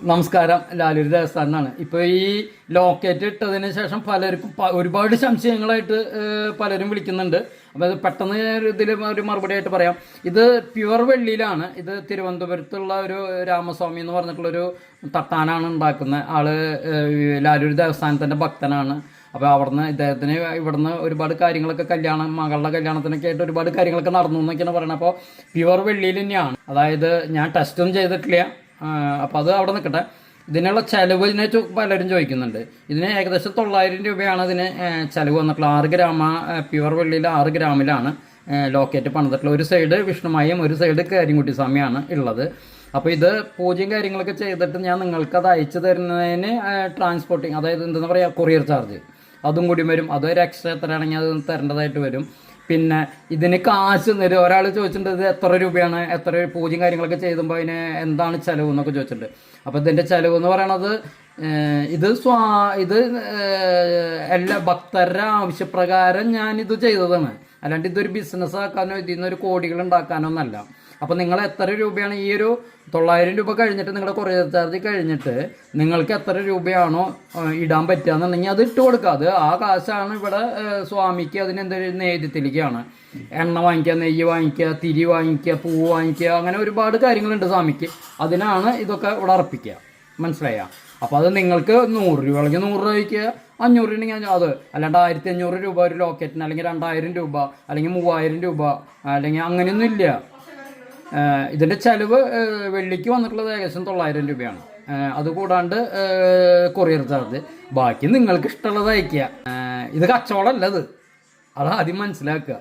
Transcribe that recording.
നമസ്കാരം. ലാലൂർ ദേവസ്ഥാനാണ്. ഇപ്പോൾ ഈ ലോക്കറ്റ് ഇട്ടതിന് ശേഷം പലർക്കും ഒരുപാട് സംശയങ്ങളായിട്ട് പലരും വിളിക്കുന്നുണ്ട്. അപ്പോൾ അത് പെട്ടെന്ന് ഇതിൽ ഒരു മറുപടി ആയിട്ട് പറയാം. ഇത് പ്യുവർ വെള്ളിയിലാണ്. ഇത് തിരുവനന്തപുരത്തുള്ള ഒരു രാമസ്വാമി എന്ന് പറഞ്ഞിട്ടുള്ളൊരു തട്ടാനാണ് ഉണ്ടാക്കുന്നത്. ആള് ലാലൂർ ദേവസ്ഥാനത്തിൻ്റെ ഭക്തനാണ്. അപ്പോൾ അവിടുന്ന് ഇദ്ദേഹത്തിന് ഇവിടുന്ന് ഒരുപാട് കാര്യങ്ങളൊക്കെ മകളുടെ കല്യാണത്തിനൊക്കെ ആയിട്ട് ഒരുപാട് കാര്യങ്ങളൊക്കെ നടന്നു എന്നൊക്കെയാണ് പറയുന്നത്. അപ്പോൾ പ്യുവർ വെള്ളിയിൽ തന്നെയാണ്. അതായത് ഞാൻ ടെസ്റ്റൊന്നും ചെയ്തിട്ടില്ല. അപ്പോൾ അത് അവിടെ നിൽക്കട്ടെ. ഇതിനുള്ള ചിലവ് പലരും ചോദിക്കുന്നുണ്ട്. ഇതിന് ഏകദേശം 900 രൂപയാണ് ഇതിന് ചിലവ് വന്നിട്ടുള്ളത്. 6 ഗ്രാം പ്യുവർ വെള്ളിയിൽ 6 ഗ്രാമിലാണ് ലോക്കറ്റ് പണിതിട്ടുള്ളത്. ഒരു സൈഡ് വിഷ്ണുമായും ഒരു സൈഡ് കരിങ്കുട്ടി സ്വാമിയാണ് ഉള്ളത്. അപ്പോൾ ഇത് പൂജയും കാര്യങ്ങളൊക്കെ ചെയ്തിട്ട് ഞാൻ നിങ്ങൾക്ക് അത് അയച്ചു തരുന്നതിന് ട്രാൻസ്പോർട്ടിങ്, അതായത് എന്താ പറയുക, കൊറിയർ ചാർജ് അതും കൂടി വരും. അതൊരു എക്സ്ട്രാ എത്രയാണെങ്കിൽ അത് തരേണ്ടതായിട്ട് വരും. പിന്നെ ഇതിന് കാശ് ഒരാൾ ചോദിച്ചിട്ടുണ്ട്, ഇത് എത്ര രൂപയാണ്, എത്ര പൂജയും കാര്യങ്ങളൊക്കെ ചെയ്തുമ്പോൾ അതിന് എന്താണ് ചിലവ് എന്നൊക്കെ ചോദിച്ചിട്ടുണ്ട്. അപ്പോൾ ഇതിൻ്റെ ചിലവ് എന്ന് പറയണത് ഇത് എല്ലാ ഭക്തരുടെ ആവശ്യപ്രകാരം ഞാനിത് ചെയ്തതാണ്. അല്ലാണ്ട് ഇതൊരു ബിസിനസ് ആക്കാനോ ഇതിൽ നിന്നൊരു കോടികൾ ഉണ്ടാക്കാനോ എന്നല്ല. അപ്പോൾ നിങ്ങൾ എത്ര രൂപയാണ് ഈ ഒരു 900 രൂപ കഴിഞ്ഞിട്ട് നിങ്ങളുടെ കൊറിയർ ചാർജ് കഴിഞ്ഞിട്ട് നിങ്ങൾക്ക് എത്ര രൂപയാണോ ഇടാൻ പറ്റുക എന്നുണ്ടെങ്കിൽ അത് ഇട്ട് കൊടുക്കുക. അത് ആ കാശാണ് ഇവിടെ സ്വാമിക്ക് അതിനെന്തൊരു നേദ്യത്തിലേക്കാണ്. എണ്ണ വാങ്ങിക്കുക, നെയ്യ് വാങ്ങിക്കുക, തിരി വാങ്ങിക്കുക, പൂവ് വാങ്ങിക്കുക, അങ്ങനെ ഒരുപാട് കാര്യങ്ങളുണ്ട് സ്വാമിക്ക്. അതിനാണ് ഇതൊക്കെ ഇവിടെ അർപ്പിക്കുക. മനസ്സിലായ? അപ്പോൾ അത് നിങ്ങൾക്ക് 100 രൂപ അല്ലെങ്കിൽ 100 രൂപ വയ്ക്കുക, 500 ഉണ്ടെങ്കിൽ അത്, അല്ലാണ്ട് 1500 രൂപ ഒരു ലോക്കറ്റിന്, അല്ലെങ്കിൽ 2000 രൂപ, അല്ലെങ്കിൽ 3000 രൂപ, അല്ലെങ്കിൽ അങ്ങനെയൊന്നും ഇല്ല. ഇതിൻ്റെ ചിലവ് വെള്ളിക്ക് വന്നിട്ടുള്ളത് ഏകദേശം 900 രൂപയാണ്. അതുകൂടാണ്ട് കൊറിയർ ചാർജ്. ബാക്കി നിങ്ങൾക്ക് ഇഷ്ടമുള്ളത് അയക്കുക. ഇത് കച്ചവടമല്ല, അത് ആദ്യം മനസ്സിലാക്കുക.